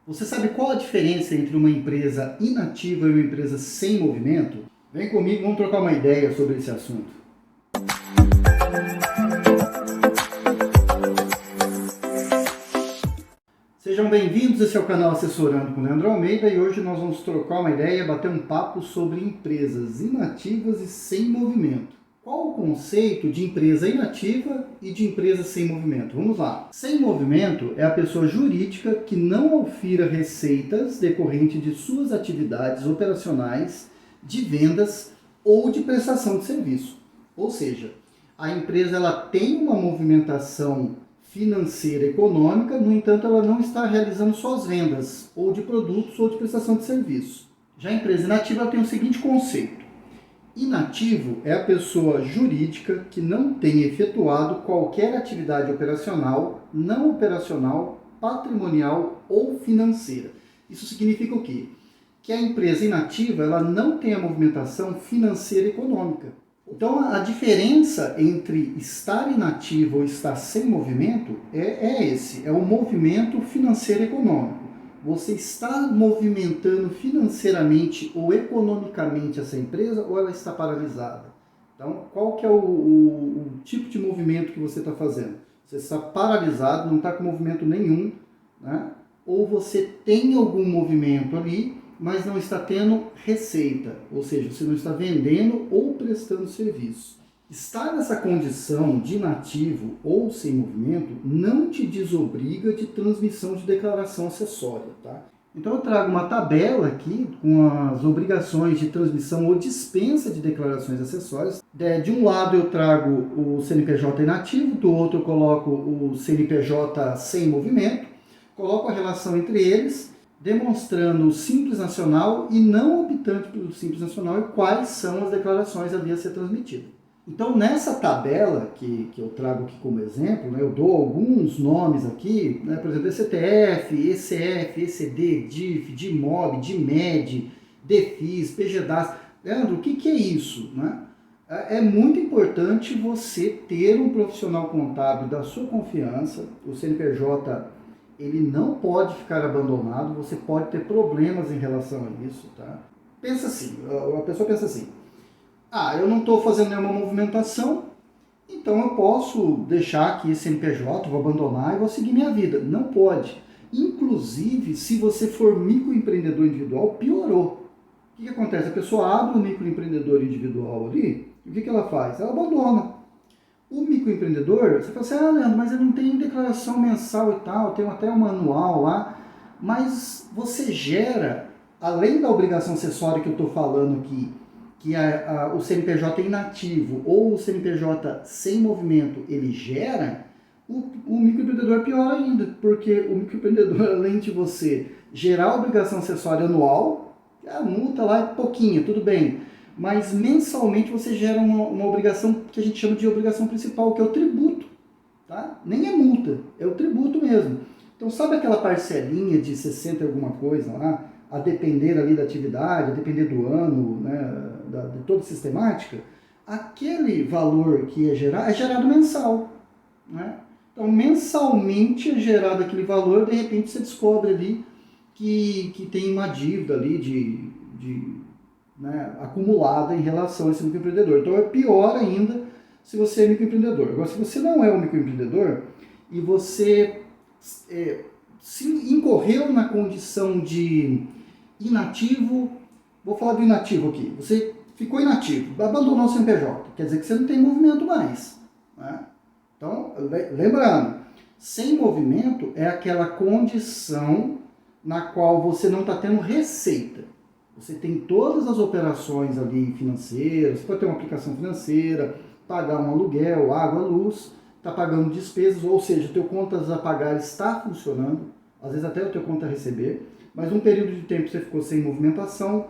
Você sabe qual a diferença entre uma empresa inativa e uma empresa sem movimento? Vem comigo, vamos trocar uma ideia sobre esse assunto. Sejam bem-vindos, esse é o canal Assessorando com Leandro Almeida e hoje nós vamos trocar uma ideia, bater um papo sobre empresas inativas e sem movimento. Qual o conceito de empresa inativa e de empresa sem movimento? Vamos lá. Sem movimento é a pessoa jurídica que não aufira receitas decorrentes de suas atividades operacionais, de vendas ou de prestação de serviço. Ou seja, a empresa ela tem uma movimentação financeira econômica, no entanto, ela não está realizando suas vendas ou de produtos ou de prestação de serviço. Já a empresa inativa ela tem o seguinte conceito. Inativo é a pessoa jurídica que não tem efetuado qualquer atividade operacional, não operacional, patrimonial ou financeira. Isso significa o quê? Que a empresa inativa ela não tem a movimentação financeira econômica. Então a diferença entre estar inativo ou estar sem movimento é o movimento financeiro econômico. Você está movimentando financeiramente ou economicamente essa empresa ou ela está paralisada? Então, qual que é o tipo de movimento que você está fazendo? Você está paralisado, não está com movimento nenhum, né? Ou você tem algum movimento ali, mas não está tendo receita, ou seja, você não está vendendo ou prestando serviço. Estar nessa condição de inativo ou sem movimento não te desobriga de transmissão de declaração acessória, tá? Então eu trago uma tabela aqui com as obrigações de transmissão ou dispensa de declarações acessórias. De um lado eu trago o CNPJ inativo, do outro eu coloco o CNPJ sem movimento, coloco a relação entre eles, demonstrando o Simples Nacional e não optante pelo Simples Nacional e quais são as declarações ali a ser transmitidas. Então, nessa tabela que eu trago aqui como exemplo, né, eu dou alguns nomes aqui, né, por exemplo, ECTF, ECF, ECD, DIF, DIMOB, DIMED, DEFIS, PGDAS. Leandro, o que é isso? Né? É muito importante você ter um profissional contábil da sua confiança. O CNPJ ele não pode ficar abandonado, você pode ter problemas em relação a isso. Tá? Pensa assim, a pessoa pensa assim, eu não estou fazendo nenhuma movimentação, então eu posso deixar aqui esse CNPJ, vou abandonar e vou seguir minha vida. Não pode. Inclusive, se você for microempreendedor individual, piorou. O que acontece? A pessoa abre um microempreendedor individual ali, e o que ela faz? Ela abandona. O microempreendedor, você fala assim, Leandro, mas ele não tem declaração mensal e tal, tem até um manual lá, mas você gera, além da obrigação acessória que eu estou falando aqui, que o CNPJ inativo ou o CNPJ sem movimento ele gera, o microempreendedor é pior ainda, porque o microempreendedor, além de você gerar a obrigação acessória anual, a multa lá é pouquinha, tudo bem, mas mensalmente você gera uma obrigação que a gente chama de obrigação principal, que é o tributo, tá? Nem é multa, é o tributo mesmo. Então sabe aquela parcelinha de 60 e alguma coisa lá, a depender ali da atividade, a depender do ano, né, de toda a sistemática, aquele valor que é gerado mensal. Né? Então, mensalmente é gerado aquele valor, de repente você descobre ali que tem uma dívida ali acumulada em relação a esse microempreendedor. Então, é pior ainda se você é microempreendedor. Agora, se você não é um microempreendedor e você se incorreu na condição de inativo, vou falar do inativo aqui, você ficou inativo, abandonou o CNPJ, quer dizer que você não tem movimento mais. Né? Então, lembrando, sem movimento é aquela condição na qual você não está tendo receita. Você tem todas as operações ali financeiras, você pode ter uma aplicação financeira, pagar um aluguel, água, luz, está pagando despesas, ou seja, o teu contas a pagar está funcionando, às vezes até o teu conta a receber, mas um período de tempo você ficou sem movimentação,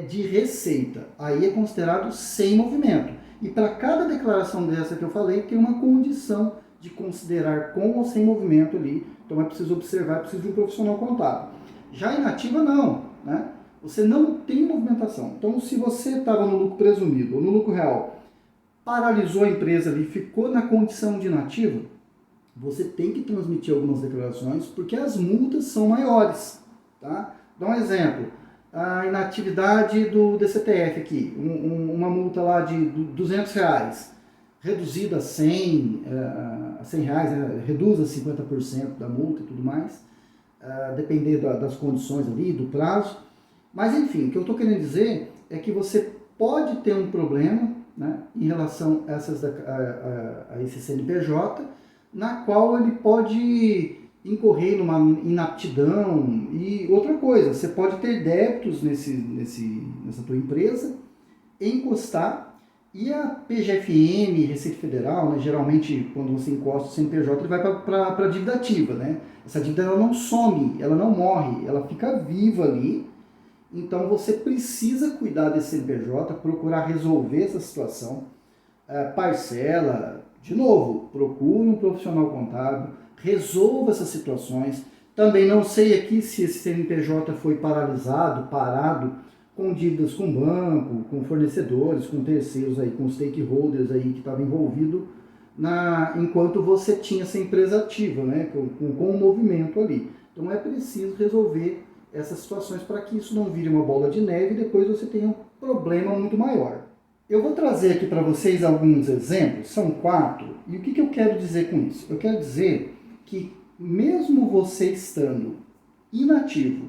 de receita, aí é considerado sem movimento. E para cada declaração dessa que eu falei, tem uma condição de considerar com ou sem movimento ali, então é preciso observar, é preciso de um profissional contábil. Já inativa não, né? Você não tem movimentação. Então se você estava no lucro presumido ou no lucro real, paralisou a empresa ali, ficou na condição de inativo, você tem que transmitir algumas declarações, porque as multas são maiores. Tá? Dá um exemplo, a inatividade do DCTF aqui, uma multa lá de R$ 200, reduzida a 100, a R$ 100, né? Reduz a 50% da multa e tudo mais, depender das condições ali, do prazo. Mas enfim, o que eu estou querendo dizer é que você pode ter um problema, né, em relação a esse CNPJ, na qual ele pode incorrer numa inaptidão. E outra coisa, você pode ter débitos nessa tua empresa, encostar, e a PGFN, Receita Federal, né, geralmente quando você encosta o CNPJ, ele vai para a dívida ativa. Né? Essa dívida ela não some, ela não morre, ela fica viva ali. Então você precisa cuidar desse CNPJ, procurar resolver essa situação, parcela, de novo, procure um profissional contábil, resolva essas situações. Também não sei aqui se esse CNPJ foi paralisado, parado, com dívidas com banco, com fornecedores, com terceiros, aí, com stakeholders aí que estavam envolvidos enquanto você tinha essa empresa ativa, né, com o movimento ali. Então é preciso resolver essas situações para que isso não vire uma bola de neve e depois você tenha um problema muito maior. Eu vou trazer aqui para vocês alguns exemplos, são 4, e o que eu quero dizer com isso? Eu quero dizer que mesmo você estando inativo,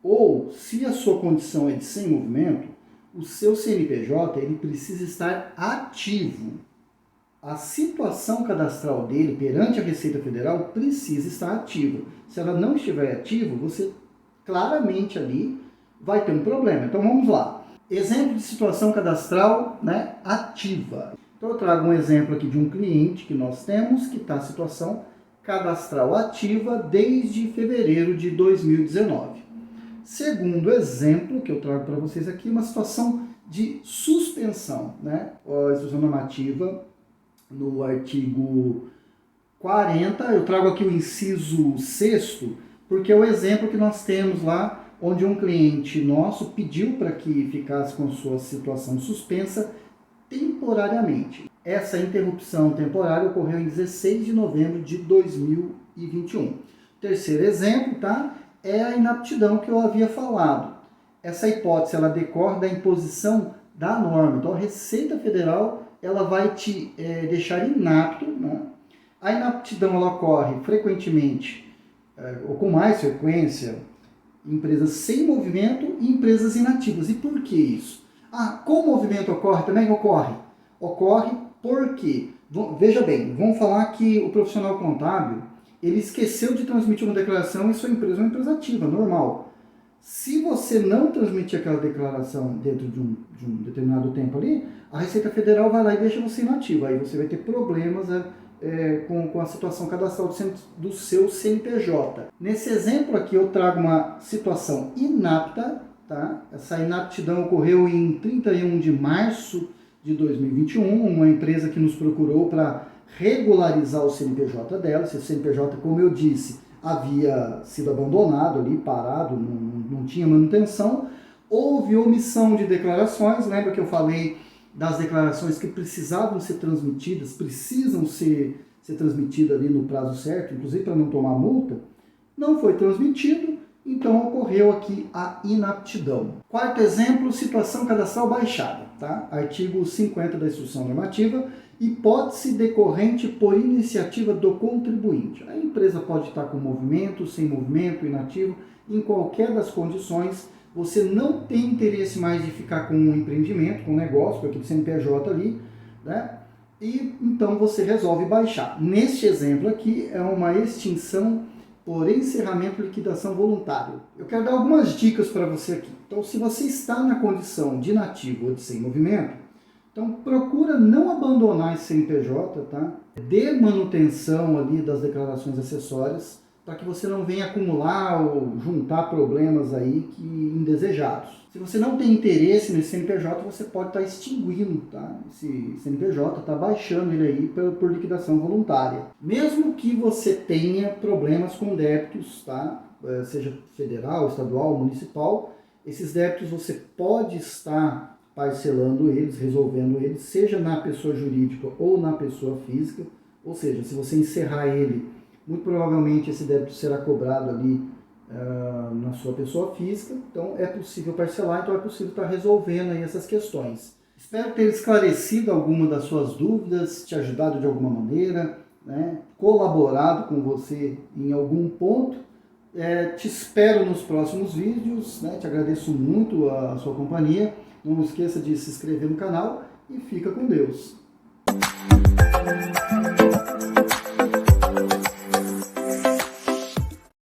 ou se a sua condição é de sem movimento, o seu CNPJ ele precisa estar ativo. A situação cadastral dele perante a Receita Federal precisa estar ativa. Se ela não estiver ativa, você claramente ali vai ter um problema. Então vamos lá. Exemplo de situação cadastral, né, ativa. Então eu trago um exemplo aqui de um cliente que nós temos que está em situação cadastral ativa desde fevereiro de 2019. Segundo exemplo que eu trago para vocês aqui, uma situação de suspensão, né? A instrução normativa no artigo 40, eu trago aqui o inciso 6º, porque é o exemplo que nós temos lá, onde um cliente nosso pediu para que ficasse com sua situação suspensa temporariamente. Essa interrupção temporária ocorreu em 16 de novembro de 2021. Terceiro exemplo, tá? É a inaptidão que eu havia falado. Essa hipótese ela decorre da imposição da norma. Então a Receita Federal ela vai te deixar inapto, né? A inaptidão ela ocorre frequentemente, ou com mais frequência, em empresas sem movimento e empresas inativas. E por que isso? Com movimento ocorre também? Ocorre. Ocorre porque, veja bem, vamos falar que o profissional contábil, ele esqueceu de transmitir uma declaração e sua empresa é uma empresa ativa, normal. Se você não transmitir aquela declaração dentro de um determinado tempo ali, a Receita Federal vai lá e deixa você inativo. Aí você vai ter problemas com a situação cadastral do seu CNPJ. Nesse exemplo aqui eu trago uma situação inapta, tá? Essa inaptidão ocorreu em 31 de março de 2021, uma empresa que nos procurou para regularizar o CNPJ dela. Esse CNPJ, como eu disse, havia sido abandonado ali, parado, não tinha manutenção. Houve omissão de declarações, lembra que eu falei das declarações que precisavam ser transmitidas, precisam ser transmitidas ali no prazo certo, inclusive para não tomar multa? Não foi transmitido, então ocorreu aqui a inaptidão. Quarto exemplo, situação cadastral baixada, tá? Artigo 50 da Instrução Normativa, hipótese decorrente por iniciativa do contribuinte. A empresa pode estar com movimento, sem movimento, inativo, em qualquer das condições. Você não tem interesse mais de ficar com um empreendimento, com um negócio, com aquele CNPJ ali, né? E então você resolve baixar. Neste exemplo aqui é uma extinção por encerramento e liquidação voluntário. Eu quero dar algumas dicas para você aqui. Então, se você está na condição de inativo ou de sem movimento, então procura não abandonar esse CNPJ, tá? Dê manutenção ali das declarações acessórias, para que você não venha acumular ou juntar problemas aí indesejados. Se você não tem interesse nesse CNPJ, você pode estar extinguindo, tá? Esse CNPJ, tá baixando ele aí por liquidação voluntária. Mesmo que você tenha problemas com débitos, tá? Seja federal, estadual, municipal, esses débitos você pode estar parcelando eles, resolvendo eles, seja na pessoa jurídica ou na pessoa física. Ou seja, se você encerrar ele, muito provavelmente esse débito será cobrado ali na sua pessoa física, então é possível parcelar, então é possível estar resolvendo aí essas questões. Espero ter esclarecido alguma das suas dúvidas, te ajudado de alguma maneira, né, colaborado com você em algum ponto. Te espero nos próximos vídeos, né, te agradeço muito a sua companhia, não esqueça de se inscrever no canal e fica com Deus.